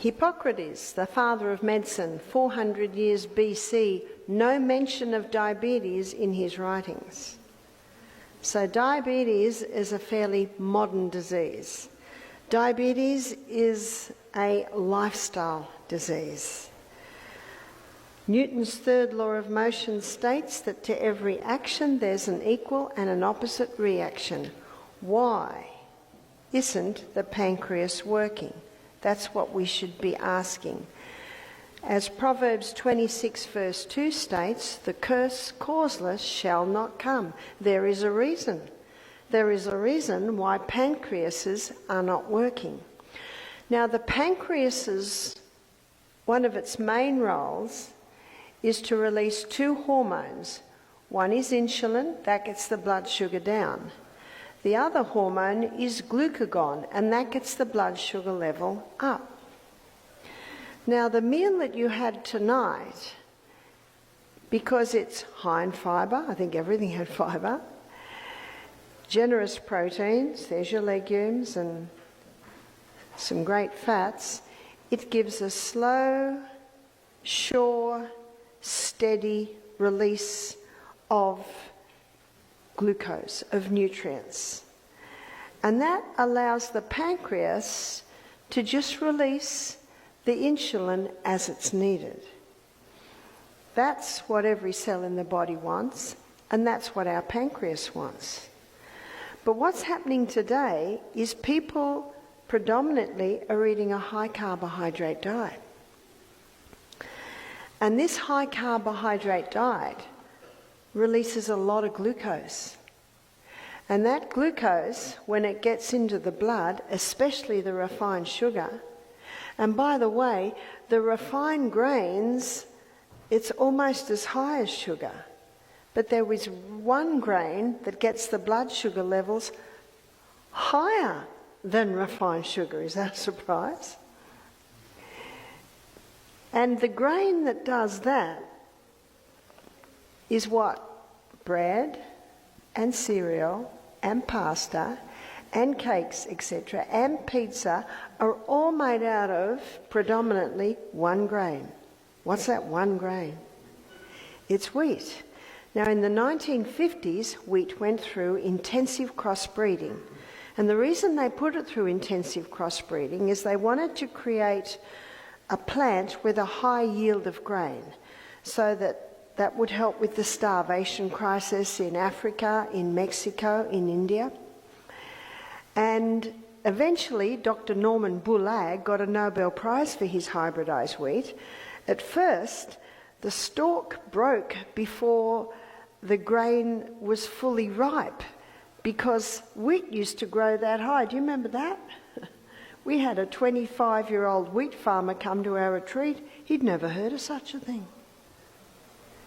Hippocrates, the father of medicine, 400 years BC, no mention of diabetes in his writings. So diabetes is a fairly modern disease. Diabetes is a lifestyle disease. Newton's third law of motion states that to every action there's an equal and an opposite reaction. Why isn't the pancreas working? That's what we should be asking. As Proverbs 26 verse 2 states, the curse causeless shall not come. There is a reason. There is a reason why pancreases are not working. Now the pancreas's, one of its main roles is to release two hormones. One is insulin, that gets the blood sugar down. The other hormone is glucagon, and that gets the blood sugar level up. Now, the meal that you had tonight, because it's high in fibre, I think everything had fibre, generous proteins, there's your legumes and some great fats, it gives a slow, sure, steady release of glucose, of nutrients. And that allows the pancreas to just release the insulin as it's needed. That's what every cell in the body wants, and that's what our pancreas wants. But what's happening today is people predominantly are eating a high carbohydrate diet. And this high carbohydrate diet releases a lot of glucose. And that glucose, when it gets into the blood, especially the refined sugar, and by the way, the refined grains, it's almost as high as sugar. But there is one grain that gets the blood sugar levels higher than refined sugar. Is that a surprise? And the grain that does that is what? Bread and cereal and pasta and cakes, etc., and pizza are all made out of predominantly one grain. What's that one grain? It's wheat. Now, in the 1950s, wheat went through intensive crossbreeding. And the reason they put it through intensive crossbreeding is they wanted to create a plant with a high yield of grain, so that would help with the starvation crisis in Africa, in Mexico, in India. And eventually, Dr. Norman Boullag got a Nobel Prize for his hybridised wheat. At first, the stalk broke before the grain was fully ripe, because wheat used to grow that high. Do you remember that? We had a 25-year-old wheat farmer come to our retreat. He'd never heard of such a thing.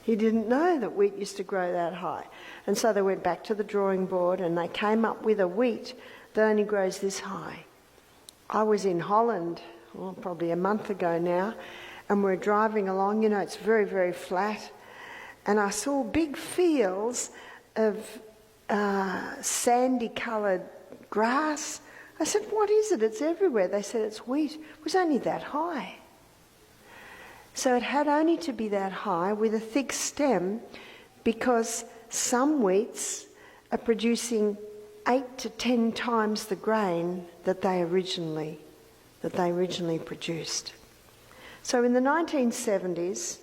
He didn't know that wheat used to grow that high. And so they went back to the drawing board and they came up with a wheat that only grows this high. I was in Holland, probably a month ago now, and we're driving along. You know, it's very, very flat. And I saw big fields of sandy-coloured grass. I said, what is it? It's everywhere. They said it's wheat. It was only that high. So it had only to be that high with a thick stem, because some wheats are producing 8 to 10 times the grain that they originally produced. So in the 1970s,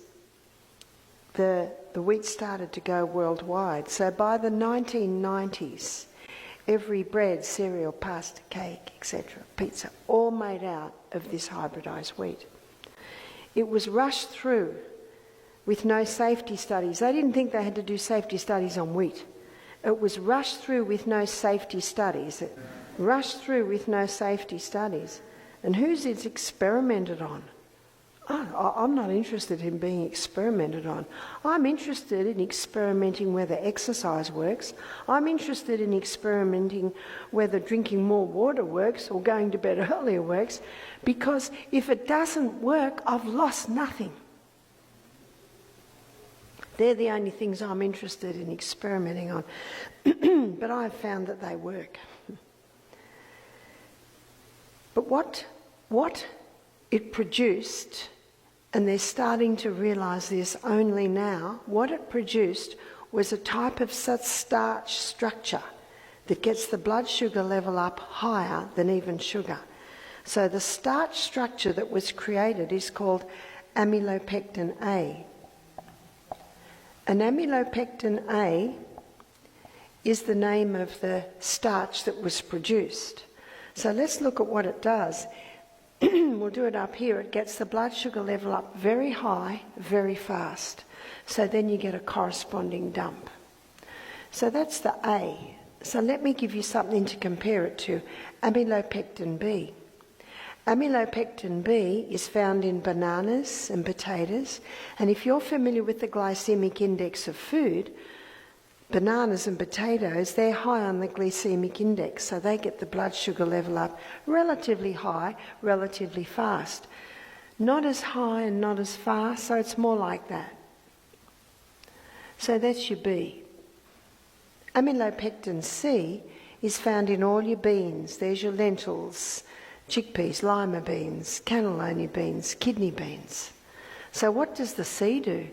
the wheat started to go worldwide. So by the 1990s, every bread, cereal, pasta, cake, etc., pizza, all made out of this hybridised wheat. It was rushed through with no safety studies. They didn't think they had to do safety studies on wheat. It was rushed through with no safety studies. And who's it experimented on? I'm not interested in being experimented on. I'm interested in experimenting whether exercise works. I'm interested in experimenting whether drinking more water works or going to bed earlier works, because if it doesn't work, I've lost nothing. They're the only things I'm interested in experimenting on. But I've found that they work. But what it produced, and they're starting to realise this only now, what it produced was a type of starch structure that gets the blood sugar level up higher than even sugar. So the starch structure that was created is called amylopectin A. And amylopectin A is the name of the starch that was produced. So let's look at what it does. We'll do it up here. It gets the blood sugar level up very high, very fast. So then you get a corresponding dump. So that's the A. So let me give you something to compare it to. Amylopectin B. Amylopectin B is found in bananas and potatoes. And if you're familiar with the glycemic index of food, bananas and potatoes, they're high on the glycemic index, so they get the blood sugar level up relatively high, relatively fast. Not as high and not as fast, so it's more like that. So that's your B. Amylopectin C is found in all your beans. There's your lentils, chickpeas, lima beans, cannellini beans, kidney beans. So what does the C do?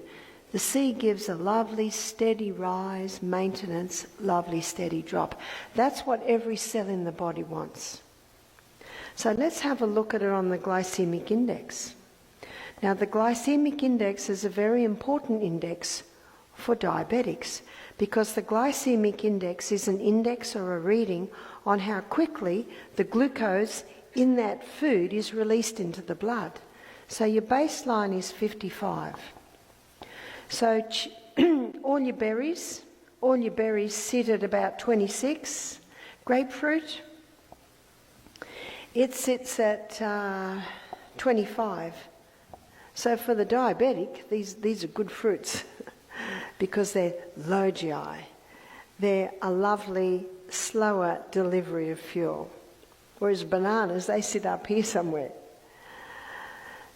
The C gives a lovely steady rise, maintenance, lovely steady drop. That's what every cell in the body wants. So let's have a look at it on the glycemic index. Now the glycemic index is a very important index for diabetics because the glycemic index is an index or a reading on how quickly the glucose in that food is released into the blood. So your baseline is 55. So all your berries sit at about 26. Grapefruit, it sits at 25. So for the diabetic, these are good fruits because they're low GI. They're a lovely, slower delivery of fuel. Whereas bananas, they sit up here somewhere.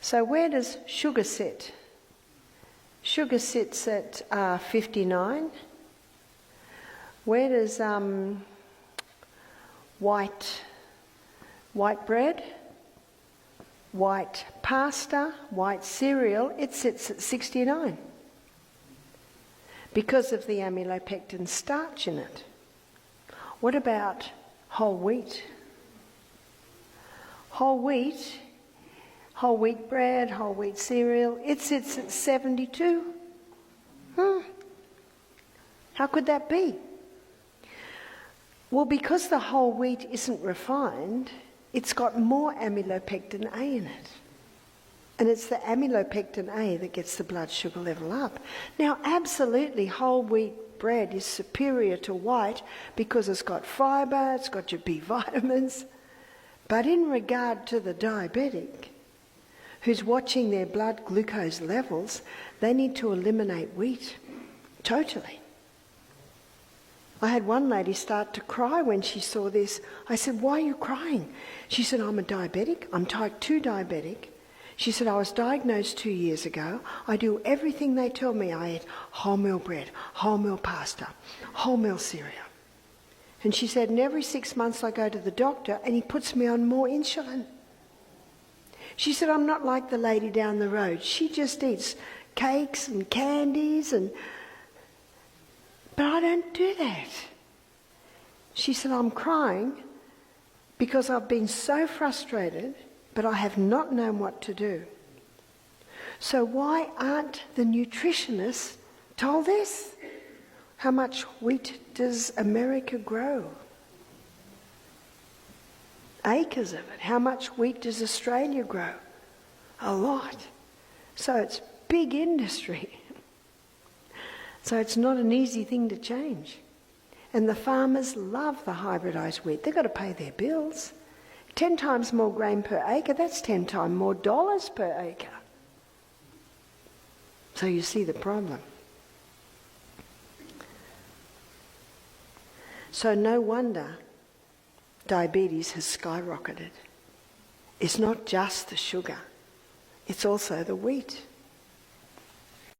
So where does sugar sit? Sugar sits at 59. Where does white bread, white pasta, white cereal, it sits at 69 because of the amylopectin starch in it. What about whole wheat? Whole wheat bread, whole wheat cereal, it sits at 72. How could that be? Well, because the whole wheat isn't refined, it's got more amylopectin A in it. And it's the amylopectin A that gets the blood sugar level up. Now, absolutely, whole wheat bread is superior to white because it's got fibre, it's got your B vitamins. But in regard to the diabetic, who's watching their blood glucose levels, they need to eliminate wheat. Totally. I had one lady start to cry when she saw this. I said, "Why are you crying?" She said, "I'm a diabetic. I'm type 2 diabetic." She said, "I was diagnosed 2 years ago. I do everything they tell me. I eat wholemeal bread, wholemeal pasta, wholemeal cereal." And she said, "And every 6 months I go to the doctor and he puts me on more insulin." She said, "I'm not like the lady down the road. She just eats cakes and candies but I don't do that." She said, "I'm crying because I've been so frustrated, but I have not known what to do." So why aren't the nutritionists told this? How much wheat does America grow? Acres of it. How much wheat does Australia grow? A lot. So it's big industry. So it's not an easy thing to change. And the farmers love the hybridised wheat. They've got to pay their bills. 10 times more grain per acre, that's 10 times more dollars per acre. So you see the problem. So no wonder diabetes has skyrocketed. It's not just the sugar, it's also the wheat.